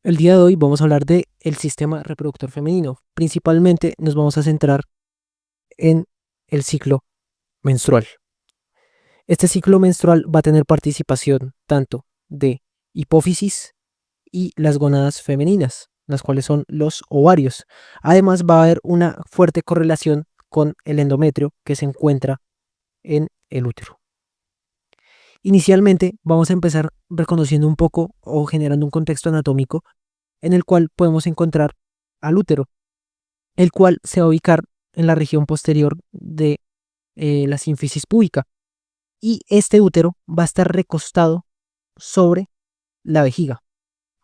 El día de hoy vamos a hablar de el sistema reproductor femenino. Principalmente nos vamos a centrar en el ciclo menstrual. Este ciclo menstrual va a tener participación tanto de hipófisis y las gónadas femeninas, las cuales son los ovarios. Además va a haber una fuerte correlación con el endometrio que se encuentra en el útero. Inicialmente vamos a empezar reconociendo un poco o generando un contexto anatómico en el cual podemos encontrar al útero, el cual se va a ubicar en la región posterior de la sínfisis púbica. Y este útero va a estar recostado sobre la vejiga.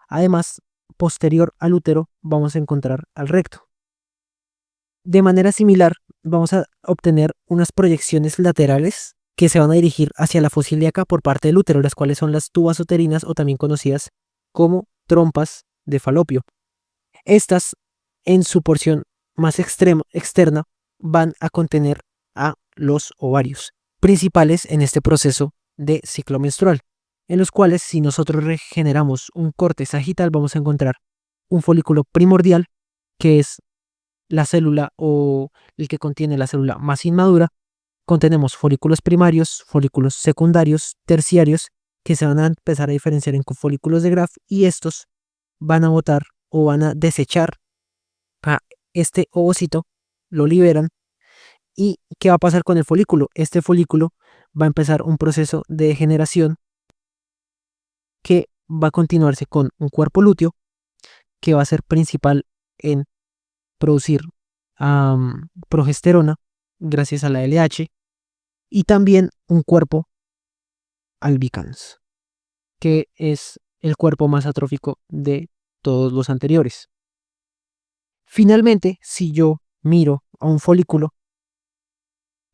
Además, posterior al útero vamos a encontrar al recto. De manera similar, vamos a obtener unas proyecciones laterales que se van a dirigir hacia la fosa ilíaca por parte del útero, las cuales son las tubas uterinas o también conocidas como trompas de falopio. Estas, en su porción más externa, van a contener a los ovarios, principales en este proceso de ciclo menstrual, en los cuales si nosotros regeneramos un corte sagital vamos a encontrar un folículo primordial, que es la célula o el que contiene la célula más inmadura. Contenemos folículos primarios, folículos secundarios, terciarios, que se van a empezar a diferenciar en folículos de Graf, y estos van a botar o van a desechar a este ovocito, lo liberan. ¿Y qué va a pasar con el folículo? Este folículo va a empezar un proceso de degeneración que va a continuarse con un cuerpo lúteo que va a ser principal en producir progesterona gracias a la LH, y también un cuerpo albicans, que es el cuerpo más atrófico de todos los anteriores. Finalmente, si yo miro a un folículo,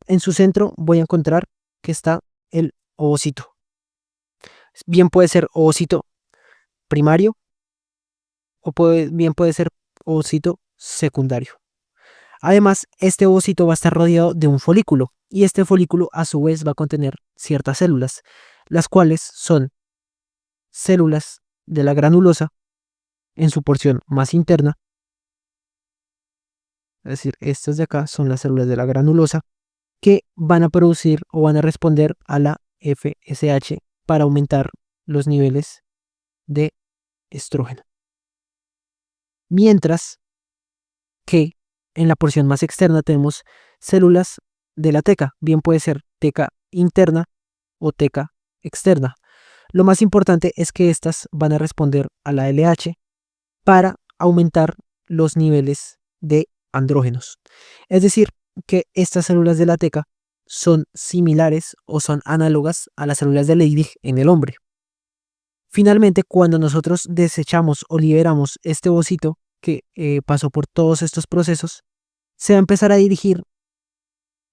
en su centro voy a encontrar que está el ovocito. Bien puede ser ovocito primario o bien puede ser ovocito secundario. Además, este ovocito va a estar rodeado de un folículo, y este folículo a su vez va a contener ciertas células, las cuales son células de la granulosa en su porción más interna. Es decir, estas de acá son las células de la granulosa que van a producir o van a responder a la FSH para aumentar los niveles de estrógeno. Mientras que en la porción más externa tenemos células de la teca, bien puede ser teca interna o teca externa. Lo más importante es que estas van a responder a la LH para aumentar los niveles de andrógenos. Es decir, que estas células de la teca son similares o son análogas a las células de Leydig en el hombre. Finalmente, cuando nosotros desechamos o liberamos este ovocito que pasó por todos estos procesos, se va a empezar a dirigir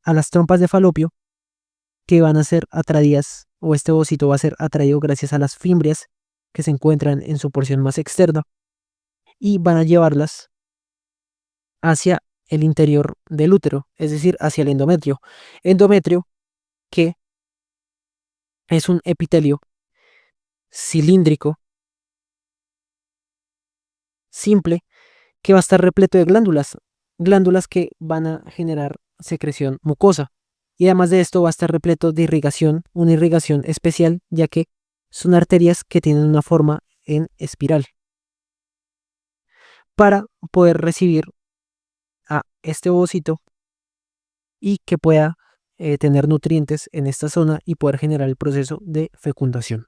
a las trompas de falopio, que van a ser atraídas, o este ovocito va a ser atraído gracias a las fimbrias que se encuentran en su porción más externa, y van a llevarlas hacia el interior del útero, es decir, hacia el endometrio. Endometrio que es un epitelio cilíndrico, simple, que va a estar repleto de glándulas, glándulas que van a generar secreción mucosa. Y además de esto va a estar repleto de irrigación, una irrigación especial, ya que son arterias que tienen una forma en espiral para poder recibir a este ovocito y que pueda tener nutrientes en esta zona y poder generar el proceso de fecundación.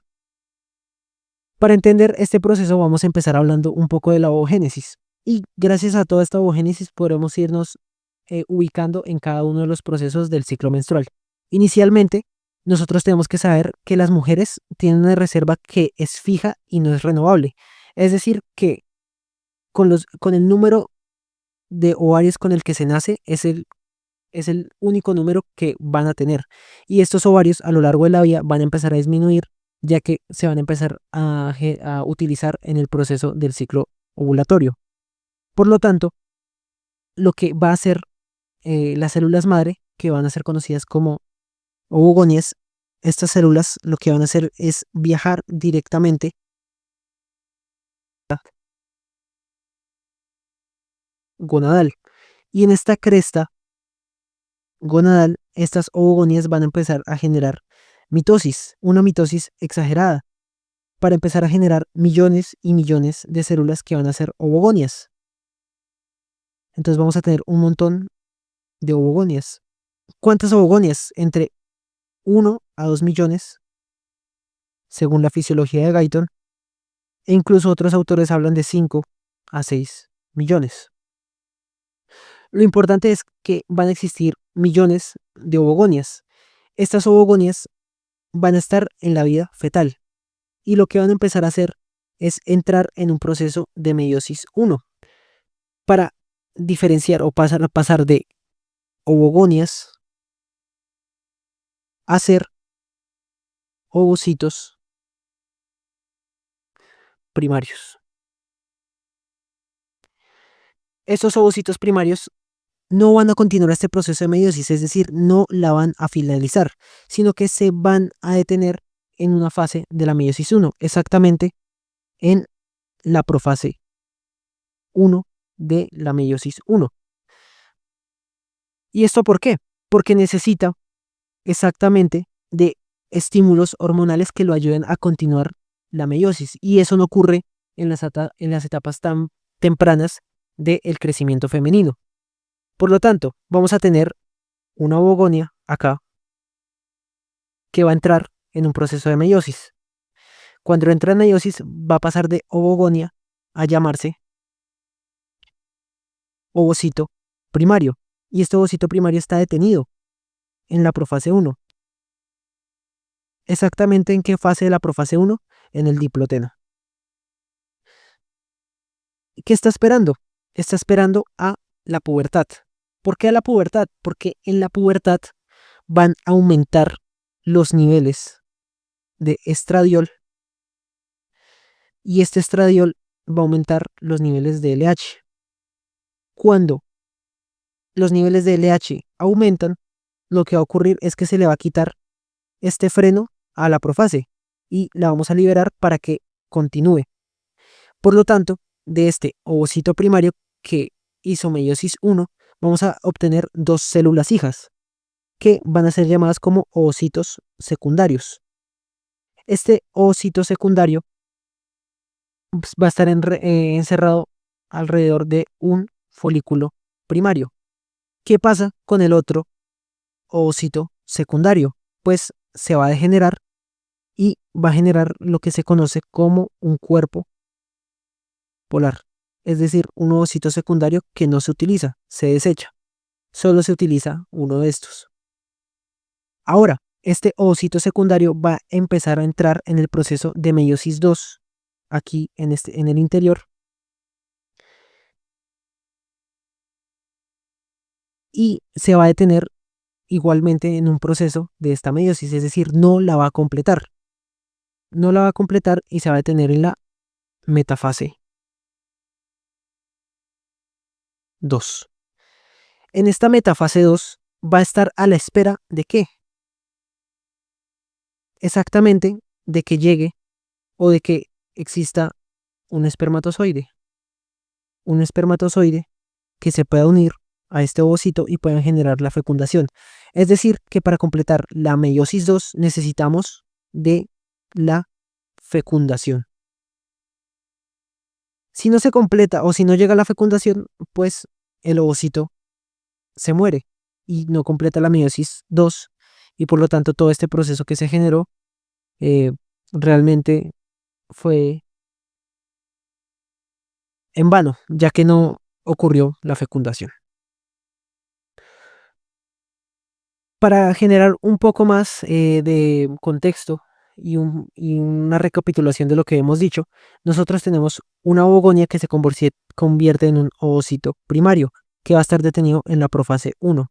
Para entender este proceso vamos a empezar hablando un poco de la ovogénesis, y gracias a toda esta ovogénesis podremos irnos ubicando en cada uno de los procesos del ciclo menstrual. Inicialmente, nosotros tenemos que saber que las mujeres tienen una reserva que es fija y no es renovable. Es decir, que con el número de ovarios con el que se nace es el único número que van a tener. Y estos ovarios a lo largo de la vida van a empezar a disminuir, ya que se van a empezar a utilizar en el proceso del ciclo ovulatorio. Por lo tanto, lo que va a hacer las células madre, que van a ser conocidas como ovogonias, estas células lo que van a hacer es viajar directamente gonadal. Y en esta cresta gonadal, estas ovogonias van a empezar a generar mitosis, una mitosis exagerada, para empezar a generar millones y millones de células que van a ser ovogonias. Entonces vamos a tener un montón de ovogonias. ¿Cuántas ovogonias? Entre 1 a 2 millones, según la fisiología de Guyton, e incluso otros autores hablan de 5 a 6 millones. Lo importante es que van a existir millones de ovogonias. Estas ovogonias van a estar en la vida fetal y lo que van a empezar a hacer es entrar en un proceso de meiosis 1 para diferenciar o pasar de ovogonias a ser ovocitos primarios. Estos ovocitos primarios no van a continuar este proceso de meiosis, es decir, no la van a finalizar, sino que se van a detener en una fase de la meiosis 1, exactamente en la profase 1 de la meiosis 1. ¿Y esto por qué? Porque necesita exactamente de estímulos hormonales que lo ayuden a continuar la meiosis, y eso no ocurre en las etapas tan tempranas del crecimiento femenino. Por lo tanto, vamos a tener una ovogonia acá que va a entrar en un proceso de meiosis. Cuando entra en meiosis va a pasar de ovogonia a llamarse ovocito primario. Y este ovocito primario está detenido en la profase 1. ¿Exactamente en qué fase de la profase 1? En el diploteno. ¿Qué está esperando? Está esperando a la pubertad. ¿Por qué a la pubertad? Porque en la pubertad van a aumentar los niveles de estradiol y este estradiol va a aumentar los niveles de LH. Cuando los niveles de LH aumentan, lo que va a ocurrir es que se le va a quitar este freno a la profase y la vamos a liberar para que continúe. Por lo tanto, de este ovocito primario que hizo meiosis 1, vamos a obtener dos células hijas que van a ser llamadas como ovocitos secundarios. Este ovocito secundario va a estar encerrado alrededor de un folículo primario. ¿Qué pasa con el otro ovocito secundario? Pues se va a degenerar y va a generar lo que se conoce como un cuerpo polar, es decir, un ovocito secundario que no se utiliza, se desecha, solo se utiliza uno de estos. Ahora, este ovocito secundario va a empezar a entrar en el proceso de meiosis 2, aquí en el interior, y se va a detener igualmente en un proceso de esta meiosis, es decir, no la va a completar. No la va a completar y se va a detener en la metafase 2. En esta metafase 2 va a estar a la espera de qué? Exactamente de que llegue o de que exista un espermatozoide. Un espermatozoide que se pueda unir a este ovocito y puedan generar la fecundación. Es decir, que para completar la meiosis 2 necesitamos de la fecundación. Si no se completa o si no llega a la fecundación, pues el ovocito se muere y no completa la meiosis 2 y por lo tanto todo este proceso que se generó realmente fue en vano, ya que no ocurrió la fecundación. Para generar un poco más de contexto y una recapitulación de lo que hemos dicho, nosotros tenemos una ovogonia que se convierte en un ovocito primario, que va a estar detenido en la profase 1.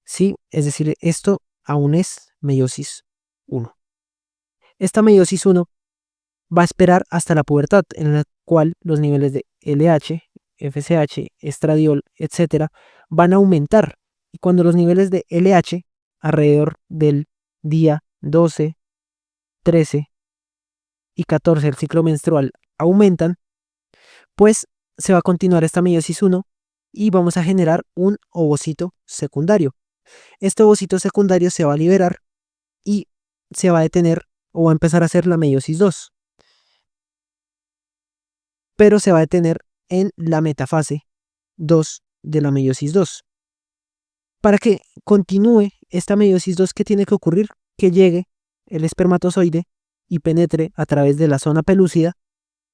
¿Sí? Es decir, esto aún es meiosis 1. Esta meiosis 1 va a esperar hasta la pubertad, en la cual los niveles de LH, FSH, estradiol, etcétera, van a aumentar. Y cuando los niveles de LH alrededor del día 12, 13 y 14 del ciclo menstrual aumentan, pues se va a continuar esta meiosis 1 y vamos a generar un ovocito secundario. Este ovocito secundario se va a liberar y se va a detener o va a empezar a hacer la meiosis 2, pero se va a detener en la metafase 2 de la meiosis 2. Para que continúe esta meiosis 2, ¿qué tiene que ocurrir? Que llegue el espermatozoide y penetre a través de la zona pelúcida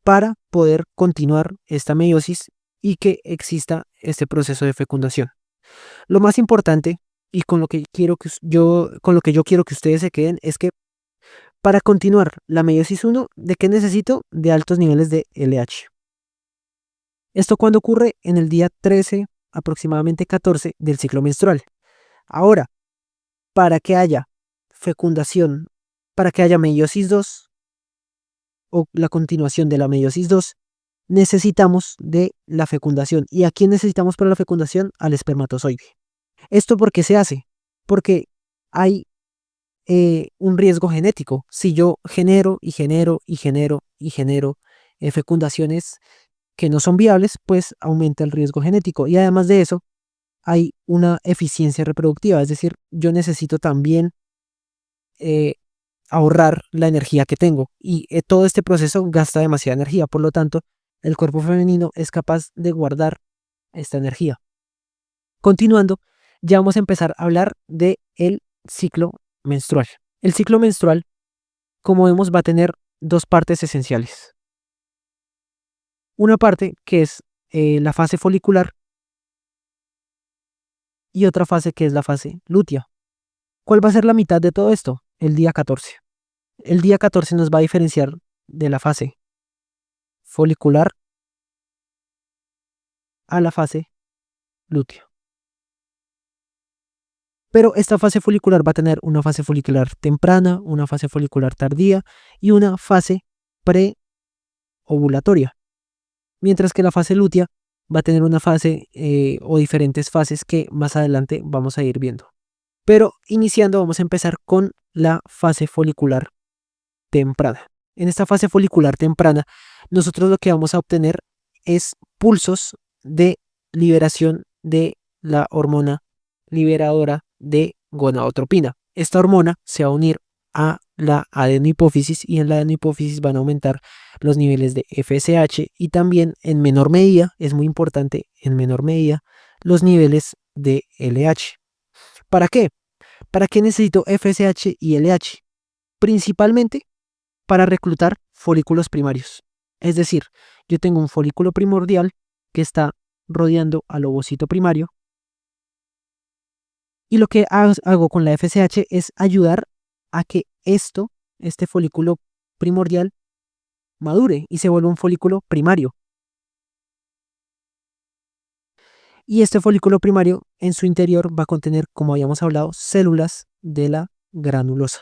para poder continuar esta meiosis y que exista este proceso de fecundación. Lo más importante y con lo que yo quiero que ustedes se queden es que para continuar la meiosis 1, ¿de qué necesito? De altos niveles de LH. Esto cuando ocurre en el día 13, aproximadamente 14 del ciclo menstrual. Ahora, para que haya fecundación, para que haya meiosis 2 o la continuación de la meiosis 2, necesitamos de la fecundación. ¿Y a quién necesitamos para la fecundación? Al espermatozoide. ¿Esto por qué se hace? Porque hay un riesgo genético. Si yo genero y genero y genero y genero fecundaciones que no son viables, pues aumenta el riesgo genético. Y además de eso, hay una eficiencia reproductiva. Es decir, yo necesito también ahorrar la energía que tengo. Y todo este proceso gasta demasiada energía. Por lo tanto, el cuerpo femenino es capaz de guardar esta energía. Continuando, ya vamos a empezar a hablar del ciclo menstrual. El ciclo menstrual, como vemos, va a tener dos partes esenciales. Una parte que es la fase folicular y otra fase que es la fase lútea. ¿Cuál va a ser la mitad de todo esto? El día 14. El día 14 nos va a diferenciar de la fase folicular a la fase lútea. Pero esta fase folicular va a tener una fase folicular temprana, una fase folicular tardía y una fase preovulatoria. Mientras que la fase lútea va a tener una fase o diferentes fases que más adelante vamos a ir viendo. Pero iniciando vamos a empezar con la fase folicular temprana. En esta fase folicular temprana nosotros lo que vamos a obtener es pulsos de liberación de la hormona liberadora de gonadotropina. Esta hormona se va a unir a la adenohipófisis y en la adenohipófisis van a aumentar los niveles de FSH y también en menor medida, es muy importante, en menor medida, los niveles de LH. ¿Para qué? ¿Para qué necesito FSH y LH? Principalmente para reclutar folículos primarios. Es decir, yo tengo un folículo primordial que está rodeando al ovocito primario y lo que hago con la FSH es ayudar a que este folículo primordial, madure y se vuelva un folículo primario. Y este folículo primario en su interior va a contener, como habíamos hablado, células de la granulosa.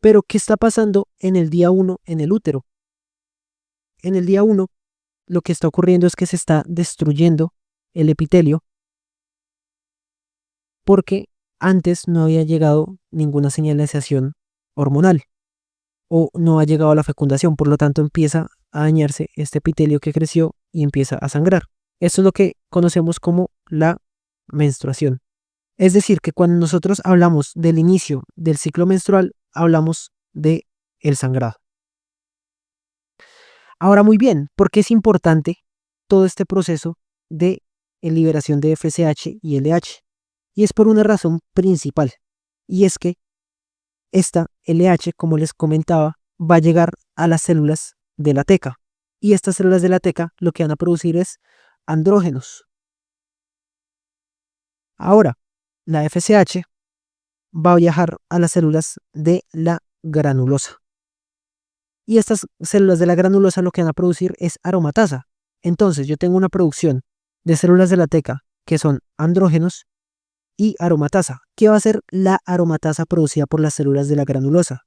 Pero, ¿qué está pasando en el día 1 en el útero? En el día 1, lo que está ocurriendo es que se está destruyendo el epitelio porque antes no había llegado ninguna señalización hormonal o no ha llegado a la fecundación, por lo tanto empieza a dañarse este epitelio que creció y empieza a sangrar. Esto es lo que conocemos como la menstruación. Es decir, que cuando nosotros hablamos del inicio del ciclo menstrual, hablamos de el sangrado. Ahora muy bien, ¿por qué es importante todo este proceso de liberación de FSH y LH? Y es por una razón principal, y es que esta LH, como les comentaba, va a llegar a las células de la teca, y estas células de la teca lo que van a producir es andrógenos. Ahora, la FSH va a viajar a las células de la granulosa. Y estas células de la granulosa lo que van a producir es aromatasa. Entonces yo tengo una producción de células de la teca que son andrógenos y aromatasa. ¿Qué va a hacer la aromatasa producida por las células de la granulosa?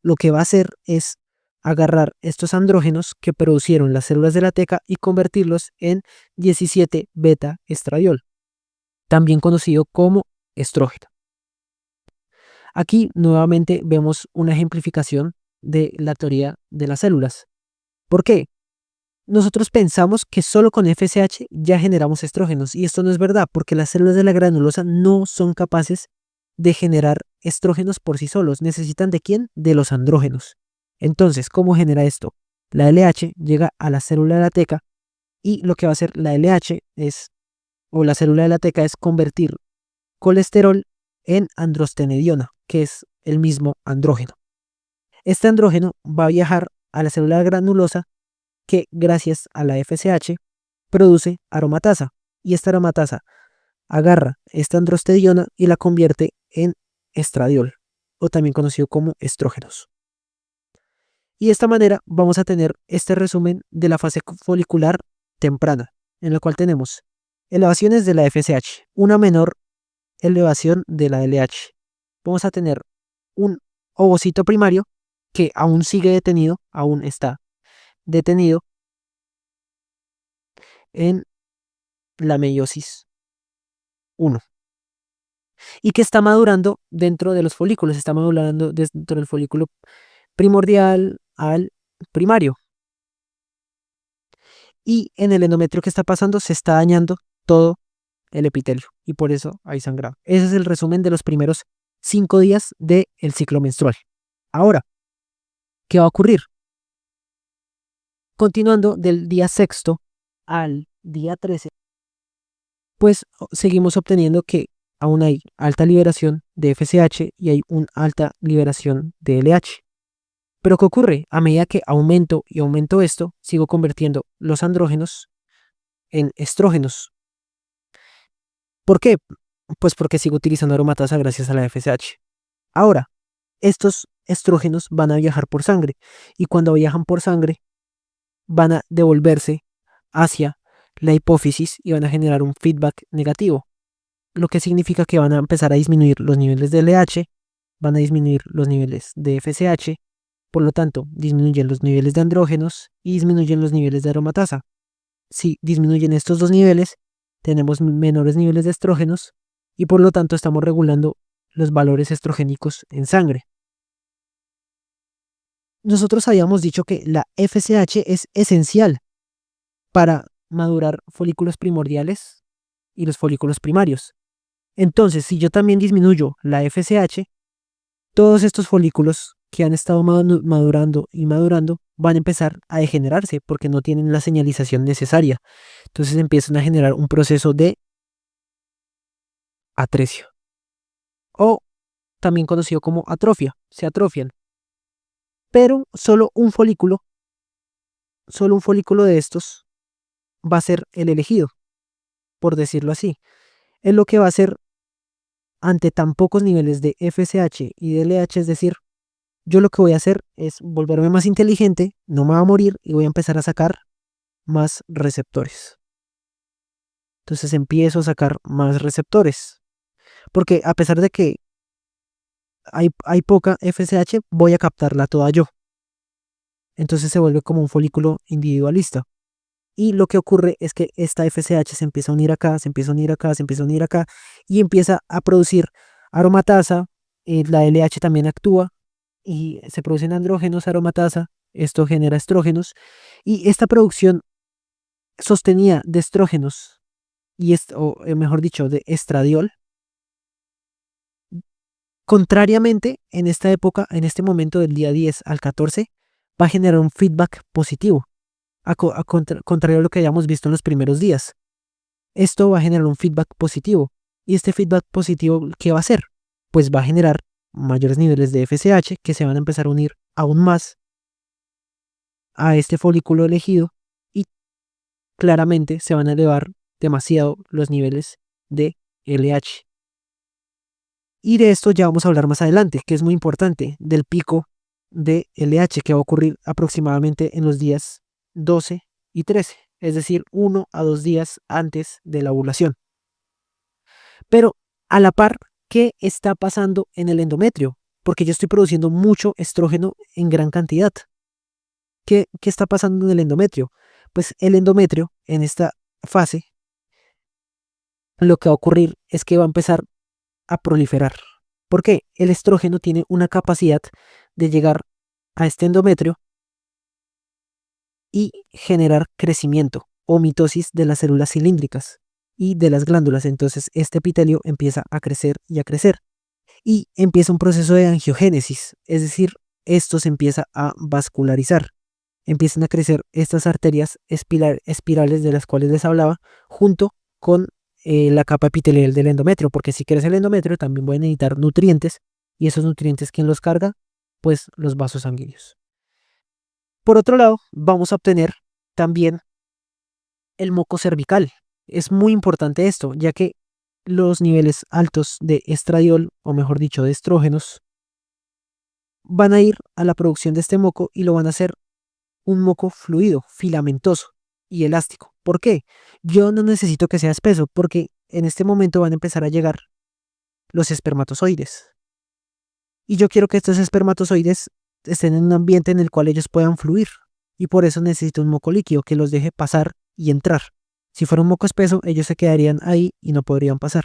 Lo que va a hacer es agarrar estos andrógenos que producieron las células de la teca y convertirlos en 17 beta estradiol, también conocido como estrógeno. Aquí nuevamente vemos una ejemplificación de la teoría de las células. ¿Por qué? nosotros pensamos que solo con FSH ya generamos estrógenos y esto no es verdad porque las células de la granulosa no son capaces de generar estrógenos por sí solos. ¿Necesitan de quién? De los andrógenos. Entonces, ¿cómo genera esto? La LH llega a la célula de la teca y lo que va a hacer la LH es, o la célula de la teca es convertir colesterol en androstenediona, que es el mismo andrógeno. Este andrógeno va a viajar a la célula granulosa que gracias a la FSH produce aromatasa y esta aromatasa agarra esta androstenediona y la convierte en estradiol o también conocido como estrógenos. Y de esta manera vamos a tener este resumen de la fase folicular temprana, en la cual tenemos elevaciones de la FSH, una menor elevación de la LH. Vamos a tener un ovocito primario que aún sigue detenido, aún está detenido en la meiosis 1 y que está madurando dentro de los folículos, está madurando dentro del folículo primordial al primario. Y en el endometrio que está pasando se está dañando todo el epitelio y por eso hay sangrado. Ese es el resumen de los primeros 5 días del ciclo menstrual. Ahora, ¿qué va a ocurrir? Continuando del día sexto al día 13, pues seguimos obteniendo que aún hay alta liberación de FSH y hay una alta liberación de LH. Pero ¿qué ocurre? A medida que aumento y aumento esto, sigo convirtiendo los andrógenos en estrógenos. ¿Por qué? Pues porque sigo utilizando aromatasa gracias a la FSH. Ahora, estos estrógenos van a viajar por sangre y cuando viajan por sangre van a devolverse hacia la hipófisis y van a generar un feedback negativo, lo que significa que van a empezar a disminuir los niveles de LH, van a disminuir los niveles de FSH, por lo tanto disminuyen los niveles de andrógenos y disminuyen los niveles de aromatasa. Si disminuyen estos dos niveles, tenemos menores niveles de estrógenos y por lo tanto estamos regulando los valores estrogénicos en sangre. Nosotros habíamos dicho que la FSH es esencial para madurar folículos primordiales y los folículos primarios. Entonces, si yo también disminuyo la FSH, todos estos folículos que han estado madurando y madurando van a empezar a degenerarse porque no tienen la señalización necesaria. Entonces empiezan a generar un proceso de atresia o también conocido como atrofia, se atrofian. Pero solo un folículo de estos va a ser el elegido, por decirlo así. Es lo que va a hacer ante tan pocos niveles de FSH y de LH, es decir, yo lo que voy a hacer es volverme más inteligente, no me va a morir y voy a empezar a sacar más receptores. Entonces empiezo a sacar más receptores, porque a pesar de que hay poca FSH, voy a captarla toda yo. Entonces se vuelve como un folículo individualista. Y lo que ocurre es que esta FSH se empieza a unir acá, se empieza a unir acá, se empieza a unir acá y empieza a producir aromatasa. La LH también actúa y se producen andrógenos, aromatasa. Esto genera estrógenos y esta producción sostenida de estrógenos o mejor dicho, de estradiol, contrariamente en esta época, en este momento del día 10 al 14, va a generar un feedback positivo, contrario a lo que hayamos visto en los primeros días. Esto va a generar un feedback positivo. ¿Y este feedback positivo qué va a hacer? Pues va a generar mayores niveles de FSH que se van a empezar a unir aún más a este folículo elegido y claramente se van a elevar demasiado los niveles de LH. Y de esto ya vamos a hablar más adelante, que es muy importante, del pico de LH que va a ocurrir aproximadamente en los días 12 y 13, es decir, 1 a 2 días antes de la ovulación. Pero a la par, ¿qué está pasando en el endometrio? Porque yo estoy produciendo mucho estrógeno en gran cantidad. ¿Qué está pasando en el endometrio? Pues el endometrio en esta fase, lo que va a ocurrir es que va a empezar a proliferar. ¿Por qué? El estrógeno tiene una capacidad de llegar a este endometrio y generar crecimiento o mitosis de las células cilíndricas y de las glándulas. Entonces este epitelio empieza a crecer y empieza un proceso de angiogénesis, es decir, esto se empieza a vascularizar. Empiezan a crecer estas arterias espirales de las cuales les hablaba, junto con la capa epitelial del endometrio, porque si crece el endometrio también voy a necesitar nutrientes, y esos nutrientes, ¿quién los carga? Pues los vasos sanguíneos. Por otro lado, vamos a obtener también el moco cervical. Es muy importante esto, ya que los niveles altos de estradiol, o mejor dicho, de estrógenos, van a ir a la producción de este moco y lo van a hacer un moco fluido, filamentoso y elástico. ¿Por qué? Yo no necesito que sea espeso, porque en este momento van a empezar a llegar los espermatozoides. Y yo quiero que estos espermatozoides estén en un ambiente en el cual ellos puedan fluir. Y por eso necesito un moco líquido que los deje pasar y entrar. Si fuera un moco espeso, ellos se quedarían ahí y no podrían pasar.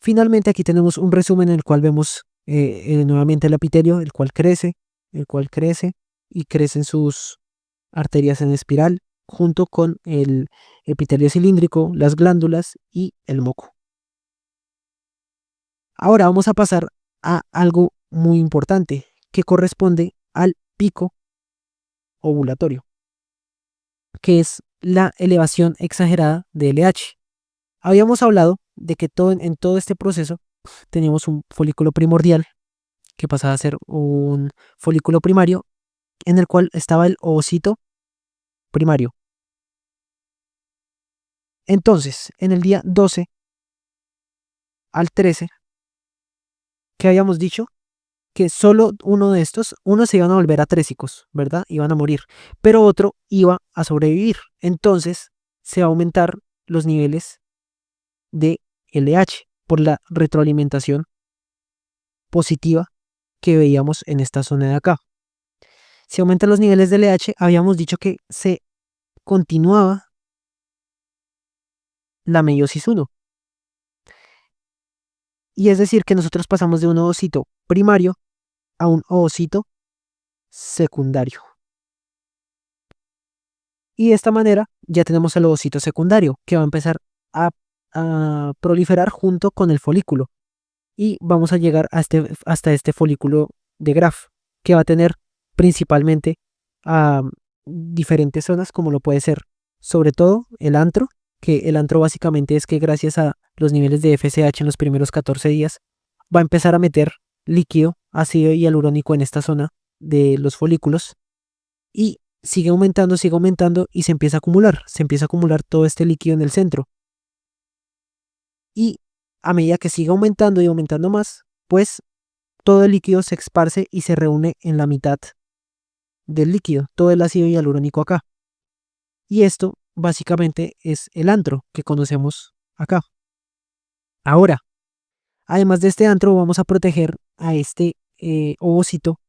Finalmente aquí tenemos un resumen en el cual vemos nuevamente el epitelio, el cual crece y crecen sus arterias en espiral junto con el epitelio cilíndrico, las glándulas y el moco. Ahora vamos a pasar a algo muy importante que corresponde al pico ovulatorio, que es la elevación exagerada de LH. Habíamos hablado de que en todo este proceso teníamos un folículo primordial que pasaba a ser un folículo primario en el cual estaba el ovocito primario. Entonces, en el día 12 al 13, que habíamos dicho que solo uno de estos, uno se iban a volver atrésicos, ¿verdad? Iban a morir, pero otro iba a sobrevivir. Entonces, se va a aumentar los niveles de LH por la retroalimentación positiva que veíamos en esta zona de acá. Si aumentan los niveles de LH, habíamos dicho que se continuaba la meiosis 1. Y es decir, que nosotros pasamos de un ovocito primario a un ovocito secundario. Y de esta manera ya tenemos el ovocito secundario que va a empezar a proliferar junto con el folículo. Y vamos a llegar hasta este folículo de Graf, que va a tener principalmente diferentes zonas, como lo puede ser sobre todo el antro, que el antro básicamente es que gracias a los niveles de FSH en los primeros 14 días va a empezar a meter líquido ácido hialurónico en esta zona de los folículos y sigue aumentando y se empieza a acumular todo este líquido en el centro. Y a medida que sigue aumentando y aumentando más, pues todo el líquido se esparce y se reúne en la mitad del líquido, todo el ácido hialurónico acá. Y esto básicamente es el antro que conocemos acá. Ahora, además de este antro, vamos a proteger a este ovocito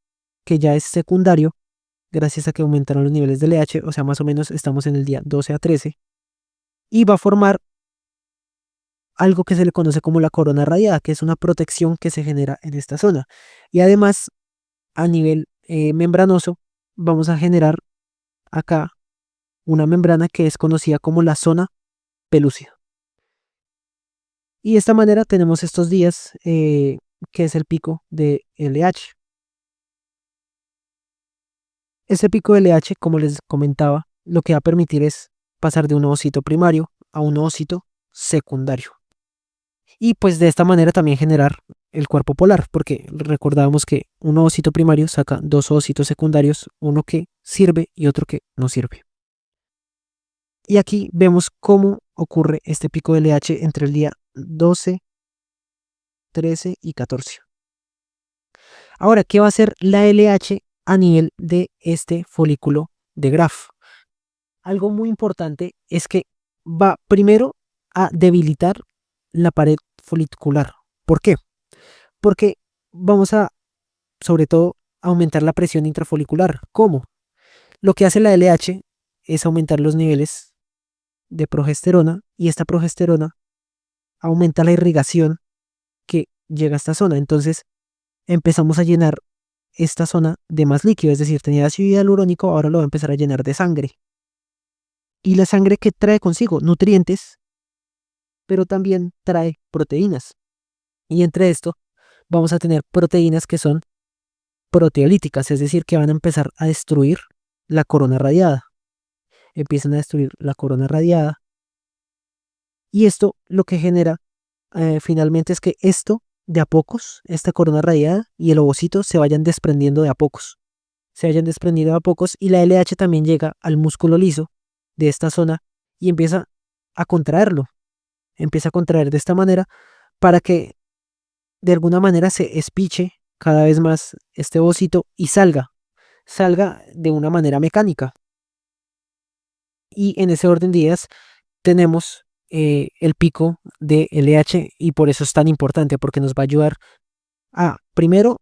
que ya es secundario, gracias a que aumentaron los niveles de LH, o sea, más o menos estamos en el día 12 a 13, y va a formar algo que se le conoce como la corona radiada, que es una protección que se genera en esta zona. Y además, a nivel membranoso, vamos a generar acá una membrana que es conocida como la zona pelúcida. Y de esta manera tenemos estos días que es el pico de LH. Ese pico de LH, como les comentaba, lo que va a permitir es pasar de un ovocito primario a un ovocito secundario. Y pues de esta manera también generar el cuerpo polar, porque recordábamos que un ovocito primario saca dos ovocitos secundarios, uno que sirve y otro que no sirve. Y aquí vemos cómo ocurre este pico de LH entre el día 12, 13 y 14. Ahora, ¿qué va a hacer la LH a nivel de este folículo de Graf? Algo muy importante es que va primero a debilitar la pared folicular. ¿Por qué? Porque vamos a, sobre todo, aumentar la presión intrafolicular. ¿Cómo? Lo que hace la LH es aumentar los niveles de progesterona y esta progesterona aumenta la irrigación que llega a esta zona. Entonces empezamos a llenar esta zona de más líquido, es decir, tenía ácido hialurónico, ahora lo va a empezar a llenar de sangre. Y la sangre que trae consigo nutrientes, pero también trae proteínas. Y entre esto vamos a tener proteínas que son proteolíticas, es decir, que van a empezar a destruir la corona radiada. Empiezan a destruir la corona radiada. Y esto lo que genera finalmente es que esto de a pocos, esta corona radiada y el ovocito se vayan desprendiendo de a pocos. Se vayan desprendiendo de a pocos y la LH también llega al músculo liso de esta zona y empieza a contraerlo. Empieza a contraer de esta manera para que de alguna manera se espiche cada vez más este ovocito y salga de una manera mecánica. Y en ese orden de ideas tenemos el pico de LH y por eso es tan importante porque nos va a ayudar a, primero,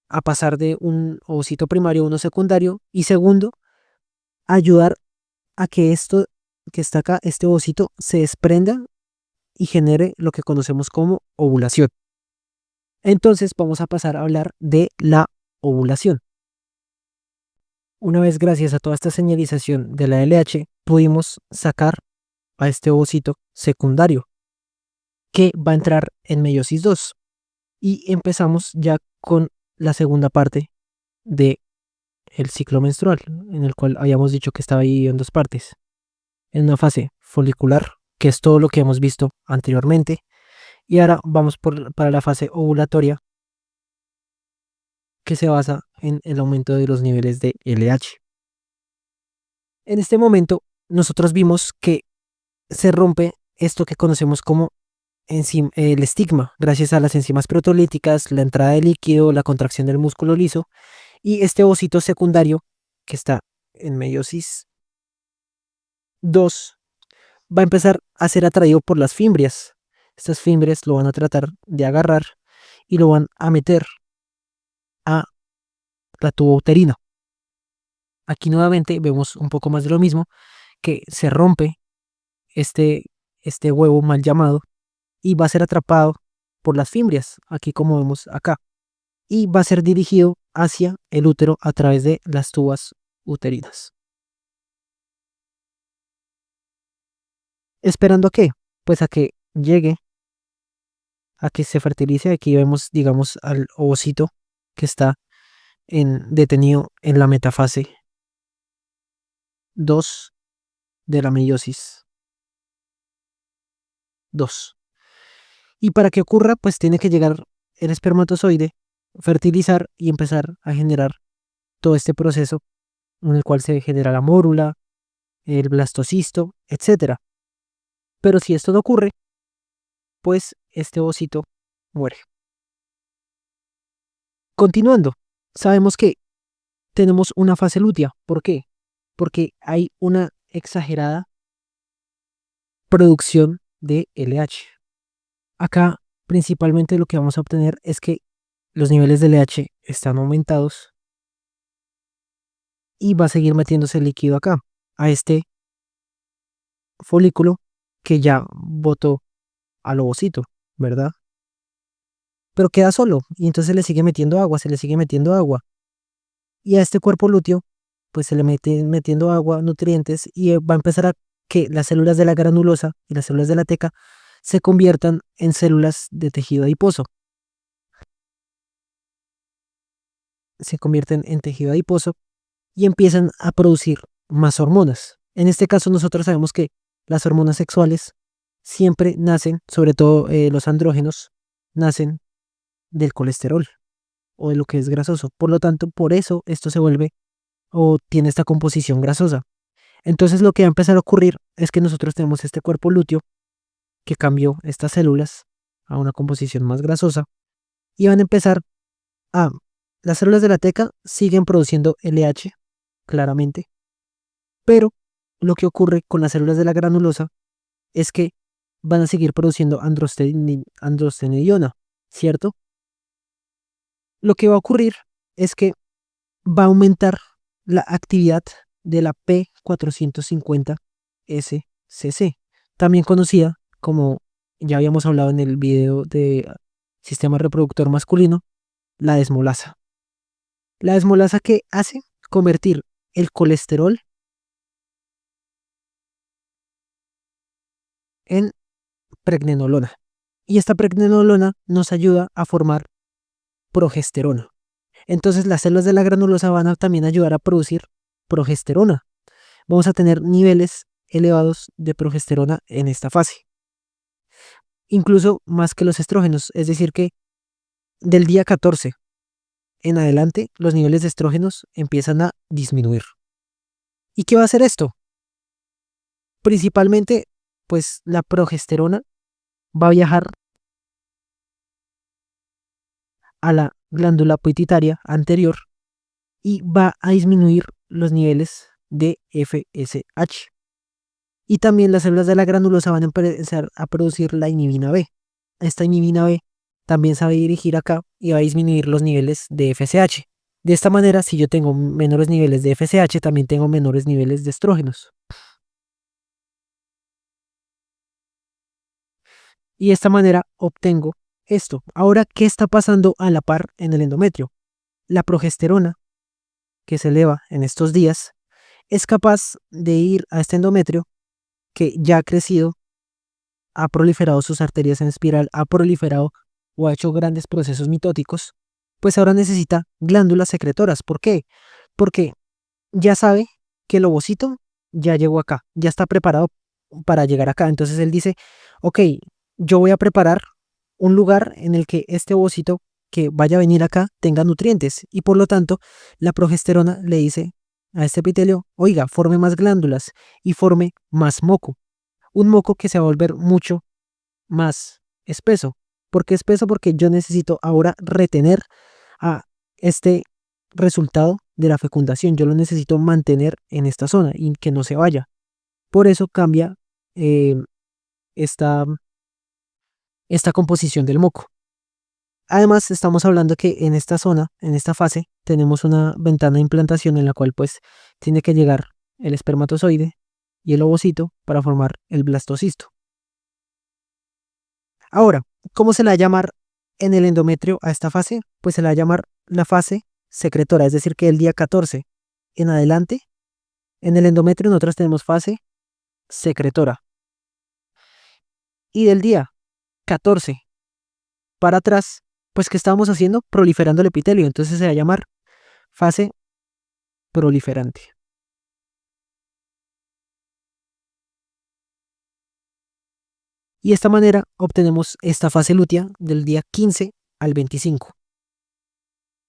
a pasar de un ovocito primario a uno secundario y segundo, ayudar a que esto que está acá, este ovocito, se desprenda y genere lo que conocemos como ovulación. Entonces vamos a pasar a hablar de la ovulación. Una vez gracias a toda esta señalización de la LH, pudimos sacar a este ovocito secundario que va a entrar en meiosis 2. Y empezamos ya con la segunda parte de el ciclo menstrual, en el cual habíamos dicho que estaba dividido en dos partes. En una fase folicular, que es todo lo que hemos visto anteriormente, y ahora vamos para la fase ovulatoria, que se basa en el aumento de los niveles de LH. En este momento, nosotros vimos que se rompe esto que conocemos como el estigma, gracias a las enzimas proteolíticas, la entrada de líquido, la contracción del músculo liso, y este ovocito secundario, que está en meiosis 2, va a empezar a ser atraído por las fimbrias. Estas fimbrias lo van a tratar de agarrar y lo van a meter a la tuba uterina. Aquí nuevamente vemos un poco más de lo mismo, que se rompe este huevo mal llamado y va a ser atrapado por las fimbrias, aquí como vemos acá, y va a ser dirigido hacia el útero a través de las tubas uterinas. ¿Esperando a qué? Pues a que llegue, a que se fertilice. Aquí vemos, digamos, al ovocito que está detenido en la metafase 2 de la meiosis 2. Y para que ocurra, pues tiene que llegar el espermatozoide, fertilizar y empezar a generar todo este proceso en el cual se genera la mórula, el blastocisto, etc. Pero si esto no ocurre, pues este ovocito muere. Continuando, sabemos que tenemos una fase lútea. ¿Por qué? Porque hay una exagerada producción de LH. Acá principalmente lo que vamos a obtener es que los niveles de LH están aumentados y va a seguir metiéndose líquido acá, a este folículo que ya botó al ovocito, ¿verdad? Pero queda solo y entonces le sigue metiendo agua, se le sigue metiendo agua. Y a este cuerpo lúteo pues se le mete metiendo agua, nutrientes y va a empezar a que las células de la granulosa y las células de la teca se conviertan en células de tejido adiposo. Se convierten en tejido adiposo y empiezan a producir más hormonas. En este caso nosotros sabemos que las hormonas sexuales siempre nacen, sobre todo los andrógenos, nacen del colesterol o de lo que es grasoso. Por lo tanto, por eso esto se vuelve o tiene esta composición grasosa. Entonces lo que va a empezar a ocurrir es que nosotros tenemos este cuerpo lúteo que cambió estas células a una composición más grasosa y van a empezar a... Las células de la teca siguen produciendo LH, claramente, pero lo que ocurre con las células de la granulosa es que van a seguir produciendo androstenediona, ¿cierto? Lo que va a ocurrir es que va a aumentar la actividad de la P450-SCC, también conocida como ya habíamos hablado en el video de sistema reproductor masculino, la desmolasa. La desmolasa que hace convertir el colesterol en pregnenolona. Y esta pregnenolona nos ayuda a formar progesterona. Entonces las células de la granulosa van a también ayudar a producir progesterona. Vamos a tener niveles elevados de progesterona en esta fase. Incluso más que los estrógenos, es decir que del día 14 en adelante los niveles de estrógenos empiezan a disminuir. ¿Y qué va a hacer esto? Principalmente, pues la progesterona va a viajar a la glándula pituitaria anterior y va a disminuir los niveles de FSH. Y también las células de la granulosa van a empezar a producir la inhibina B. Esta inhibina B también se va a dirigir acá y va a disminuir los niveles de FSH. De esta manera, si yo tengo menores niveles de FSH, también tengo menores niveles de estrógenos. Y de esta manera obtengo esto. Ahora, ¿qué está pasando a la par en el endometrio? La progesterona, que se eleva en estos días, es capaz de ir a este endometrio que ya ha crecido, ha proliferado sus arterias en espiral, ha proliferado o ha hecho grandes procesos mitóticos, pues ahora necesita glándulas secretoras. ¿Por qué? Porque ya sabe que el ovocito ya llegó acá, ya está preparado para llegar acá. Entonces él dice, ok, yo voy a preparar un lugar en el que este ovocito que vaya a venir acá tenga nutrientes y por lo tanto la progesterona le dice a este epitelio, oiga, forme más glándulas y forme más moco. Un moco que se va a volver mucho más espeso. ¿Por qué espeso? Porque yo necesito ahora retener a este resultado de la fecundación. Yo lo necesito mantener en esta zona y que no se vaya. Por eso cambia eh, esta, esta composición del moco. Además, estamos hablando que en esta zona, en esta fase, tenemos una ventana de implantación en la cual pues tiene que llegar el espermatozoide y el ovocito para formar el blastocisto. Ahora, ¿cómo se la va a llamar en el endometrio a esta fase? Pues se la va a llamar la fase secretora, es decir, que el día 14 en adelante, en el endometrio nosotros tenemos fase secretora. Y del día 14 para atrás, pues ¿qué estábamos haciendo? Proliferando el epitelio, entonces se va a llamar fase proliferante. Y de esta manera obtenemos esta fase lútea del día 15 al 25.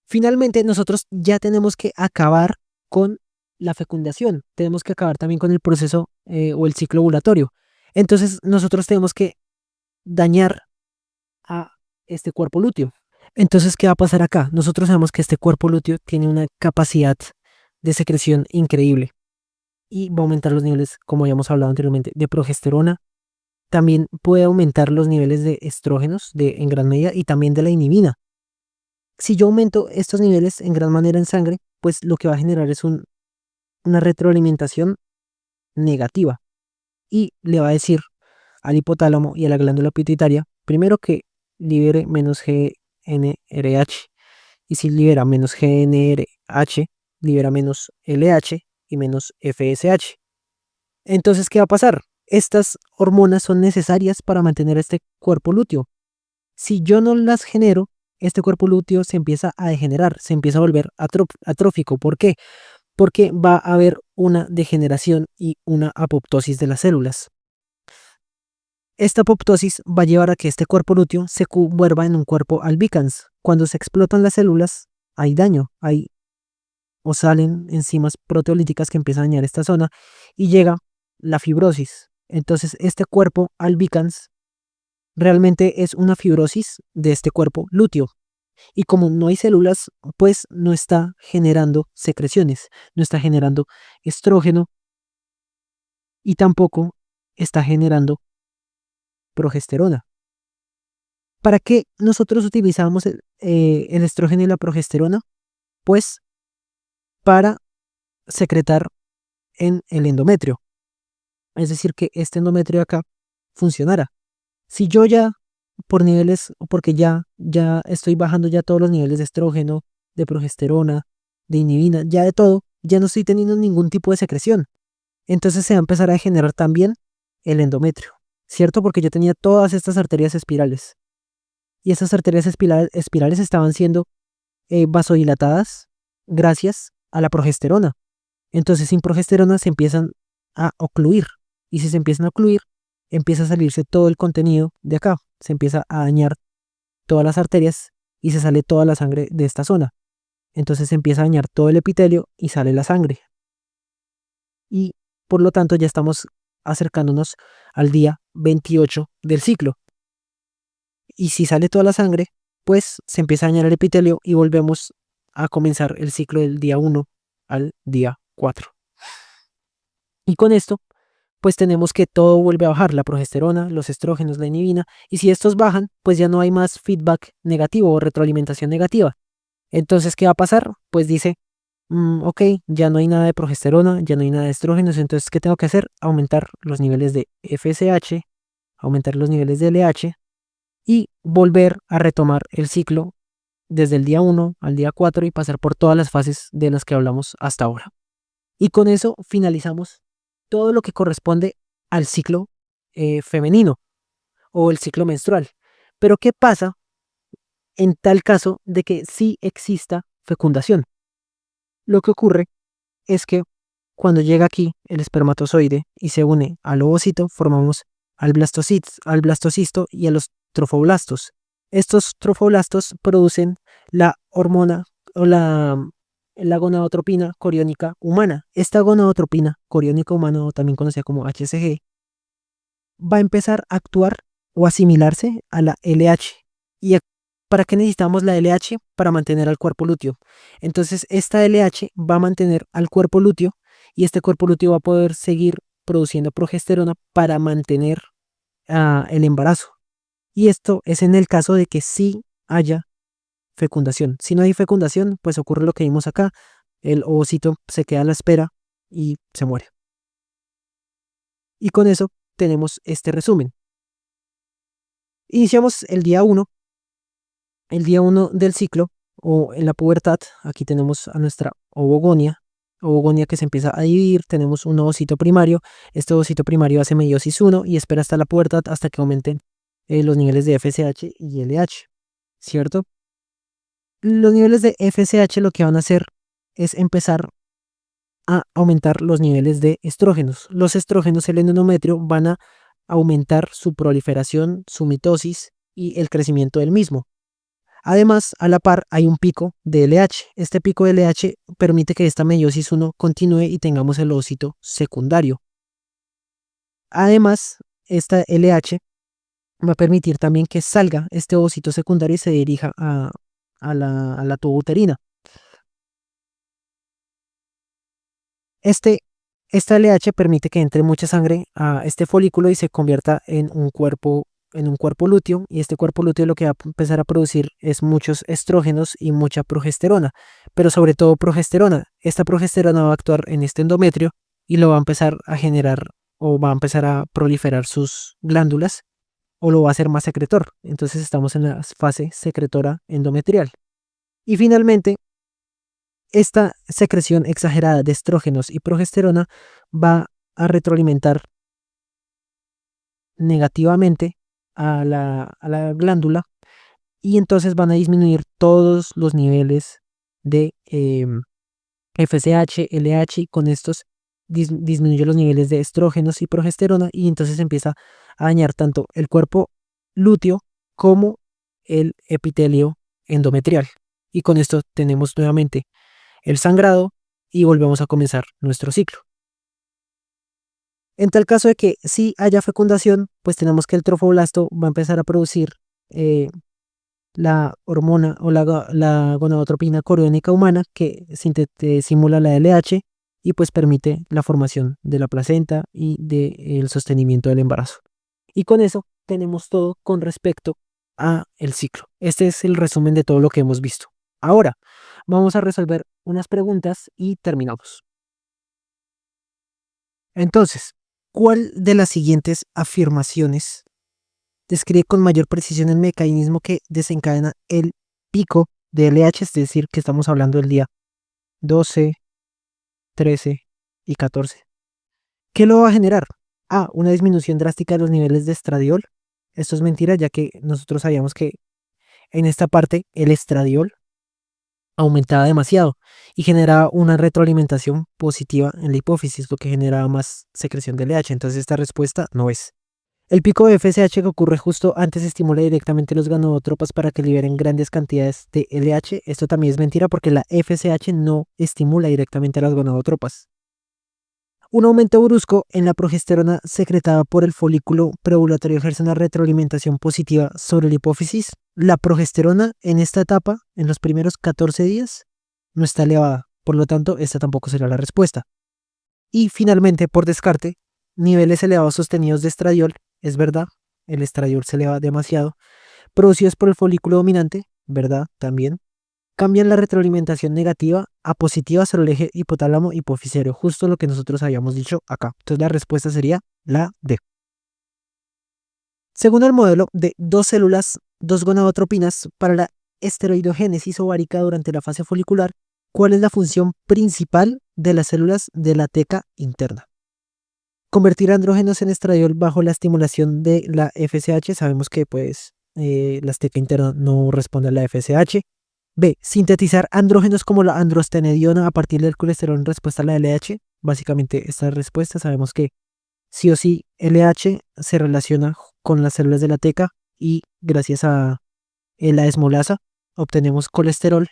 Finalmente, nosotros ya tenemos que acabar con la fecundación, tenemos que acabar también con el proceso o el ciclo ovulatorio. Entonces, nosotros tenemos que dañar a este cuerpo lúteo. Entonces, ¿qué va a pasar acá? Nosotros sabemos que este cuerpo lúteo tiene una capacidad de secreción increíble y va a aumentar los niveles, como habíamos hablado anteriormente, de progesterona. También puede aumentar los niveles de estrógenos en gran medida y también de la inhibina. Si yo aumento estos niveles en gran manera en sangre, pues lo que va a generar es una retroalimentación negativa y le va a decir al hipotálamo y a la glándula pituitaria, primero que libere menos GnRH y si libera menos GnRH, libera menos LH y menos FSH. Entonces, ¿qué va a pasar? Estas hormonas son necesarias para mantener este cuerpo lúteo. Si yo no las genero, este cuerpo lúteo se empieza a degenerar, se empieza a volver atrófico. ¿Por qué? Porque va a haber una degeneración y una apoptosis de las células. Esta apoptosis va a llevar a que este cuerpo lúteo se convierta en un cuerpo albicans. Cuando se explotan las células, hay daño, o salen enzimas proteolíticas que empiezan a dañar esta zona y llega la fibrosis. Entonces, este cuerpo albicans realmente es una fibrosis de este cuerpo lúteo. Y como no hay células, pues no está generando secreciones, no está generando estrógeno y tampoco está generando progesterona. ¿Para qué nosotros utilizamos el estrógeno y la progesterona? Pues para secretar en el endometrio. Es decir, que este endometrio de acá funcionara. Si yo ya por niveles, porque ya estoy bajando ya todos los niveles de estrógeno, de progesterona, de inhibina, ya de todo, ya no estoy teniendo ningún tipo de secreción. Entonces se va a empezar a generar también el endometrio, ¿cierto? Porque yo tenía todas estas arterias espirales. Y esas arterias espirales estaban siendo vasodilatadas gracias a la progesterona. Entonces sin progesterona se empiezan a ocluir. Y si se empiezan a ocluir, empieza a salirse todo el contenido de acá. Se empieza a dañar todas las arterias y se sale toda la sangre de esta zona. Entonces se empieza a dañar todo el epitelio y sale la sangre. Y por lo tanto ya estamos acercándonos al día 28 del ciclo. Y si sale toda la sangre, pues se empieza a dañar el epitelio y volvemos a comenzar el ciclo del día 1 al día 4. Y con esto, pues tenemos que todo vuelve a bajar, la progesterona, los estrógenos, la inhibina, y si estos bajan, pues ya no hay más feedback negativo o retroalimentación negativa. Entonces, ¿qué va a pasar? Pues dice, ok, ya no hay nada de progesterona, ya no hay nada de estrógenos, entonces, ¿qué tengo que hacer? Aumentar los niveles de FSH, aumentar los niveles de LH y volver a retomar el ciclo desde el día 1 al día 4 y pasar por todas las fases de las que hablamos hasta ahora. Y con eso finalizamos todo lo que corresponde al ciclo femenino o el ciclo menstrual. Pero ¿qué pasa en tal caso de que sí exista fecundación? Lo que ocurre es que cuando llega aquí el espermatozoide y se une al ovocito, formamos al blastocisto y a los trofoblastos. Estos trofoblastos producen la hormona o la gonadotropina coriónica humana. Esta gonadotropina coriónica humana, o también conocida como HCG, va a empezar a actuar o asimilarse a la LH. ¿Y para qué necesitamos la LH? Para mantener al cuerpo lúteo. Entonces esta LH va a mantener al cuerpo lúteo y este cuerpo lúteo va a poder seguir produciendo progesterona para mantener el embarazo. Y esto es en el caso de que sí haya fecundación. Si no hay fecundación, pues ocurre lo que vimos acá. El ovocito se queda a la espera y se muere. Y con eso tenemos este resumen. Iniciamos el día 1 del ciclo o en la pubertad. Aquí tenemos a nuestra ovogonia que se empieza a dividir. Tenemos un ovocito primario. Este ovocito primario hace meiosis 1 y espera hasta la pubertad hasta que aumenten los niveles de FSH y LH, ¿cierto? Los niveles de FSH lo que van a hacer es empezar a aumentar los niveles de estrógenos. Los estrógenos, el endometrio, van a aumentar su proliferación, su mitosis y el crecimiento del mismo. Además, a la par hay un pico de LH. Este pico de LH permite que esta meiosis 1 continúe y tengamos el ovocito secundario. Además, esta LH va a permitir también que salga este ovocito secundario y se dirija a la tuba uterina. Esta LH permite que entre mucha sangre a este folículo y se convierta en un cuerpo lúteo, y este cuerpo lúteo lo que va a empezar a producir es muchos estrógenos y mucha progesterona, pero sobre todo progesterona. Esta progesterona va a actuar en este endometrio y lo va a empezar a generar o va a empezar a proliferar sus glándulas o lo va a hacer más secretor. Entonces estamos en la fase secretora endometrial. Y finalmente, esta secreción exagerada de estrógenos y progesterona va a retroalimentar negativamente a la glándula y entonces van a disminuir todos los niveles de FSH, LH y con estos disminuye los niveles de estrógenos y progesterona y entonces empieza a dañar tanto el cuerpo lúteo como el epitelio endometrial. Y con esto tenemos nuevamente el sangrado y volvemos a comenzar nuestro ciclo. En tal caso de que sí haya fecundación, pues tenemos que el trofoblasto va a empezar a producir la hormona o la gonadotropina coriónica humana que simula la LH y pues permite la formación de la placenta y del sostenimiento del embarazo. Y con eso tenemos todo con respecto a el ciclo. Este es el resumen de todo lo que hemos visto. Ahora vamos a resolver unas preguntas y terminamos. Entonces, ¿cuál de las siguientes afirmaciones describe con mayor precisión el mecanismo que desencadena el pico de LH, es decir, que estamos hablando del día 12, 13 y 14. ¿Qué lo va a generar? Una disminución drástica de los niveles de estradiol. Esto es mentira, ya que nosotros sabíamos que en esta parte el estradiol aumentaba demasiado y generaba una retroalimentación positiva en la hipófisis, lo que generaba más secreción de LH. Entonces esta respuesta no es. El pico de FSH que ocurre justo antes estimula directamente los gonadotropos para que liberen grandes cantidades de LH. Esto también es mentira porque la FSH no estimula directamente a las gonadotropas. Un aumento brusco en la progesterona secretada por el folículo preovulatorio ejerce una retroalimentación positiva sobre la hipófisis. La progesterona en esta etapa, en los primeros 14 días, no está elevada. Por lo tanto, esta tampoco será la respuesta. Y finalmente, por descarte, niveles elevados sostenidos de estradiol. Es verdad, el estradiol se eleva demasiado. Producidos por el folículo dominante, verdad, también. Cambian la retroalimentación negativa a positiva sobre el eje hipotálamo hipofisario, justo lo que nosotros habíamos dicho acá. Entonces la respuesta sería la D. Según el modelo de dos células, dos gonadotropinas para la esteroidogénesis ovárica durante la fase folicular, ¿cuál es la función principal de las células de la teca interna? Convertir andrógenos en estradiol bajo la estimulación de la FSH. Sabemos que la teca interna no responde a la FSH. B. Sintetizar andrógenos como la androstenediona a partir del colesterol en respuesta a la LH. Básicamente esta respuesta sabemos que sí o sí LH se relaciona con las células de la teca y gracias a la esmolasa obtenemos colesterol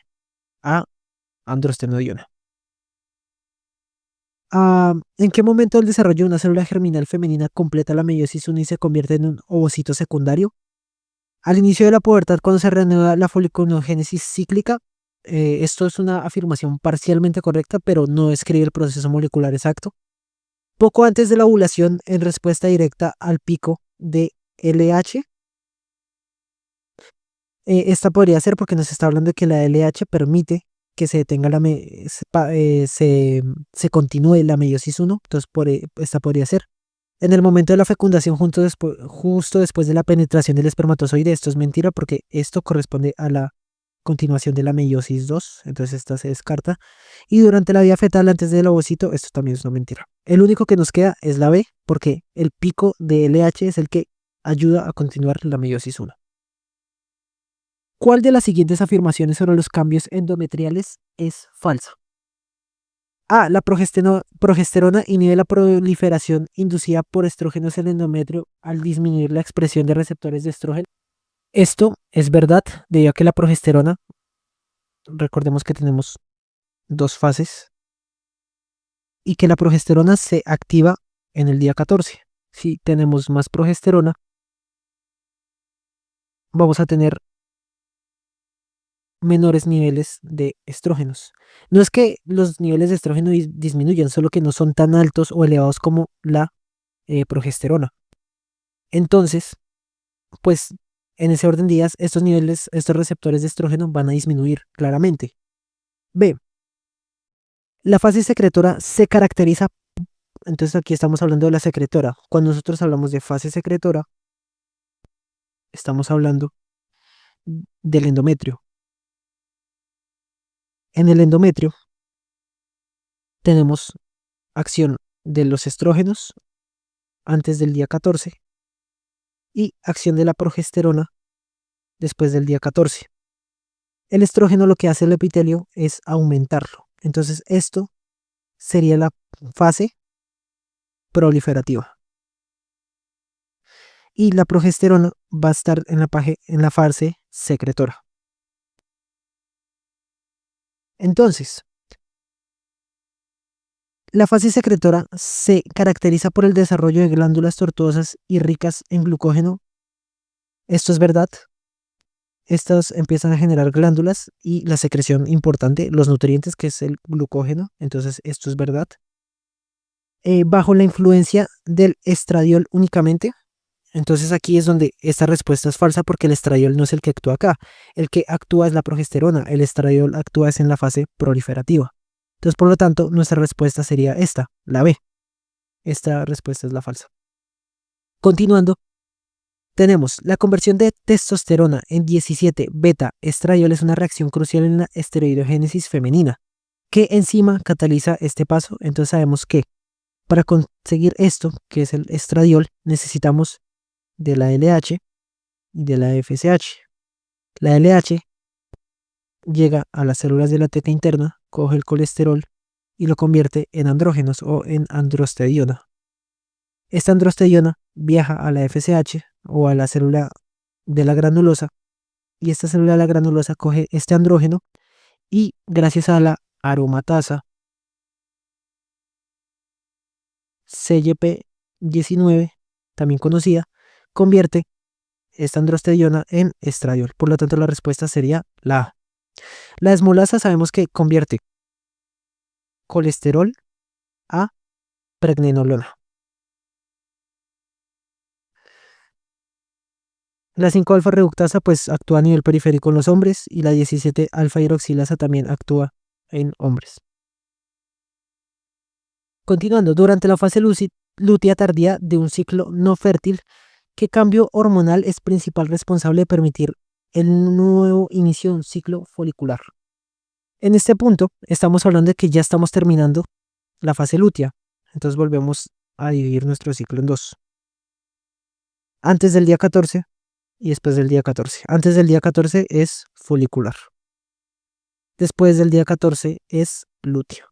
a androstenediona. ¿En qué momento del desarrollo de una célula germinal femenina completa la meiosis 1 y se convierte en un ovocito secundario? Al inicio de la pubertad, cuando se reanuda la foliculogénesis cíclica. Esto es una afirmación parcialmente correcta, pero no describe el proceso molecular exacto. Poco antes de la ovulación, en respuesta directa al pico de LH. Esta podría ser porque nos está hablando de que la LH permite que se detenga se continúe la meiosis 1, entonces esta podría ser. En el momento de la fecundación, justo después de la penetración del espermatozoide. Esto es mentira porque esto corresponde a la continuación de la meiosis 2, entonces esta se descarta. Y durante la vida fetal antes del ovocito, esto también es una mentira. El único que nos queda es la B, porque el pico de LH es el que ayuda a continuar la meiosis 1. ¿Cuál de las siguientes afirmaciones sobre los cambios endometriales es falsa? La progesterona inhibe la proliferación inducida por estrógenos en el endometrio al disminuir la expresión de receptores de estrógeno. Esto es verdad, debido a que la progesterona, recordemos que tenemos dos fases, y que la progesterona se activa en el día 14. Si tenemos más progesterona, vamos a tener menores niveles de estrógenos. No es que los niveles de estrógeno disminuyan, solo que no son tan altos o elevados como la progesterona. Entonces, pues en ese orden de días, estos receptores de estrógeno van a disminuir claramente. B. La fase secretora se caracteriza. Entonces aquí estamos hablando de la secretora. Cuando nosotros hablamos de fase secretora, estamos hablando del endometrio. En el endometrio tenemos acción de los estrógenos antes del día 14 y acción de la progesterona después del día 14. El estrógeno lo que hace el epitelio es aumentarlo. Entonces esto sería la fase proliferativa. Y la progesterona va a estar en la fase secretora. Entonces, la fase secretora se caracteriza por el desarrollo de glándulas tortuosas y ricas en glucógeno. Esto es verdad. Estas empiezan a generar glándulas y la secreción importante, los nutrientes, que es el glucógeno. Entonces, esto es verdad. Bajo la influencia del estradiol únicamente. Entonces aquí es donde esta respuesta es falsa porque el estradiol no es el que actúa acá. El que actúa es la progesterona. El estradiol actúa es en la fase proliferativa. Entonces, por lo tanto, nuestra respuesta sería esta, la B. Esta respuesta es la falsa. Continuando, tenemos la conversión de testosterona en 17 beta estradiol es una reacción crucial en la esteroidogénesis femenina. ¿Qué enzima cataliza este paso? Entonces sabemos que para conseguir esto, que es el estradiol, necesitamos de la LH y de la FSH. La LH llega a las células de la teta interna, coge el colesterol y lo convierte en andrógenos o en androstediona. Esta androstediona viaja a la FSH o a la célula de la granulosa y esta célula de la granulosa coge este andrógeno y gracias a la aromatasa CYP19, también conocida, convierte esta androstediona en estradiol. Por lo tanto, la respuesta sería la A. La desmolasa sabemos que convierte colesterol a pregnenolona. La 5-alfa reductasa pues actúa a nivel periférico en los hombres y la 17-alfa hidroxilasa también actúa en hombres. Continuando, durante la fase lútea tardía de un ciclo no fértil, ¿qué cambio hormonal es principal responsable de permitir el nuevo inicio de un ciclo folicular? En este punto estamos hablando de que ya estamos terminando la fase lútea, entonces volvemos a dividir nuestro ciclo en dos. Antes del día 14 y después del día 14. Antes del día 14 es folicular. Después del día 14 es lúteo.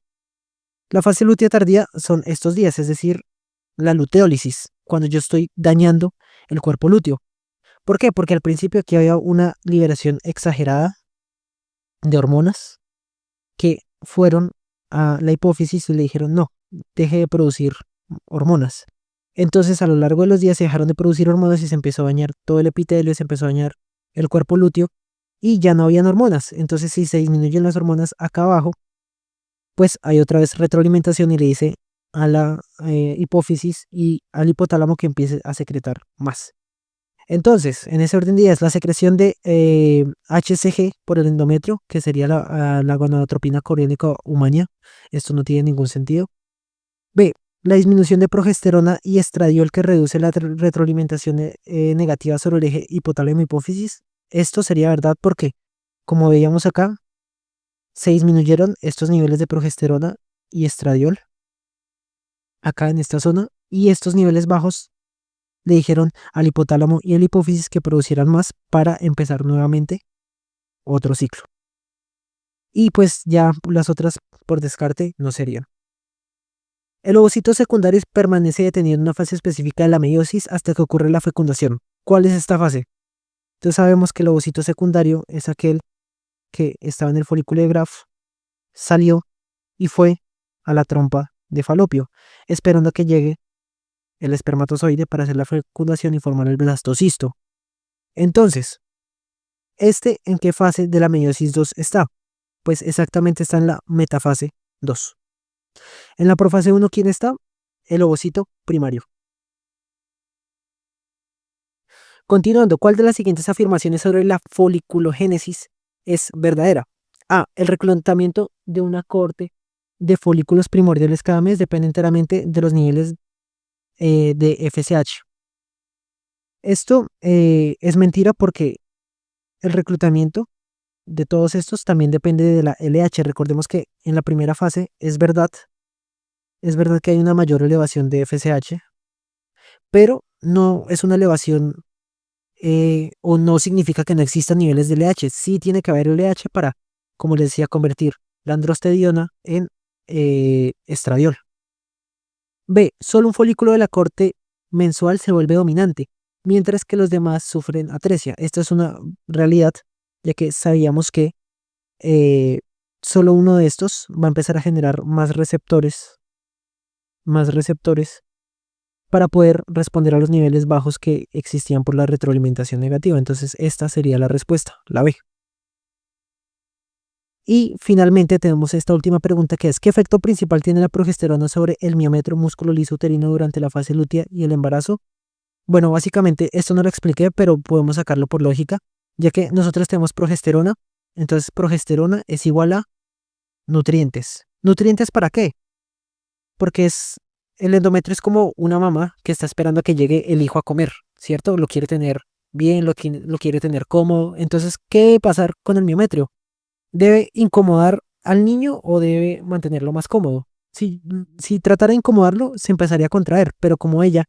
La fase lútea tardía son estos días, es decir, la luteólisis, cuando yo estoy dañando el cuerpo lúteo. ¿Por qué? Porque al principio aquí había una liberación exagerada de hormonas que fueron a la hipófisis y le dijeron no, deje de producir hormonas. Entonces a lo largo de los días se dejaron de producir hormonas y se empezó a dañar todo el epitelio, se empezó a dañar el cuerpo lúteo y ya no habían hormonas. Entonces si se disminuyen las hormonas acá abajo, pues hay otra vez retroalimentación y le dice a la hipófisis y al hipotálamo que empiece a secretar más. Entonces, en ese orden de ideas, la secreción de HCG por el endometrio, que sería la gonadotropina coriónica humana, esto no tiene ningún sentido. B, la disminución de progesterona y estradiol que reduce la retroalimentación negativa sobre el eje hipotálamo-hipófisis. Esto sería verdad porque, como veíamos acá, se disminuyeron estos niveles de progesterona y estradiol acá en esta zona y estos niveles bajos le dijeron al hipotálamo y al hipófisis que producieran más para empezar nuevamente otro ciclo. Y pues ya las otras por descarte no serían. El ovocito secundario permanece detenido en una fase específica de la meiosis hasta que ocurre la fecundación. ¿Cuál es esta fase? Entonces sabemos que el ovocito secundario es aquel que estaba en el folículo de Graf, salió y fue a la trompa de Falopio, esperando a que llegue el espermatozoide para hacer la fecundación y formar el blastocisto. Entonces, ¿en qué fase de la meiosis 2 está? Pues exactamente está en la metafase 2. En la profase 1, ¿quién está? El ovocito primario. Continuando, ¿cuál de las siguientes afirmaciones sobre la foliculogénesis es verdadera? A. El reclutamiento de una cohorte de folículos primordiales cada mes depende enteramente de los niveles de FSH. Esto es mentira porque el reclutamiento de todos estos también depende de la LH. Recordemos que en la primera fase es verdad que hay una mayor elevación de FSH, pero no es una elevación o no significa que no existan niveles de LH. Sí tiene que haber LH para, como les decía, convertir la androstediona en estradiol. B. Solo un folículo de la corte mensual se vuelve dominante, mientras que los demás sufren atresia. Esta es una realidad, ya que sabíamos que solo uno de estos va a empezar a generar más receptores para poder responder a los niveles bajos que existían por la retroalimentación negativa. Entonces esta sería la respuesta, la B. Y finalmente tenemos esta última pregunta que es ¿qué efecto principal tiene la progesterona sobre el miometrio músculo liso uterino durante la fase lútea y el embarazo? Bueno, básicamente esto no lo expliqué, pero podemos sacarlo por lógica, ya que nosotros tenemos progesterona, entonces progesterona es igual a nutrientes. ¿Nutrientes para qué? Porque el endometrio es como una mamá que está esperando a que llegue el hijo a comer, ¿cierto? Lo quiere tener bien, lo quiere tener cómodo. Entonces, ¿qué debe pasar con el miometrio? Debe incomodar al niño o debe mantenerlo más cómodo. Si tratara de incomodarlo, se empezaría a contraer, pero como ella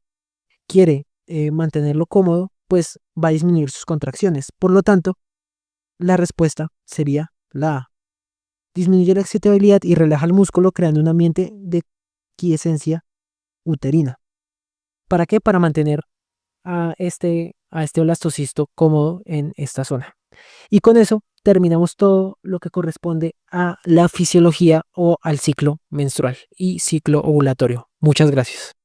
quiere mantenerlo cómodo, pues va a disminuir sus contracciones. Por lo tanto, la respuesta sería la A. Disminuye la excitabilidad y relaja el músculo creando un ambiente de quiescencia uterina. ¿Para qué? Para mantener a este blastocisto cómodo en esta zona. Y con eso terminamos todo lo que corresponde a la fisiología o al ciclo menstrual y ciclo ovulatorio. Muchas gracias.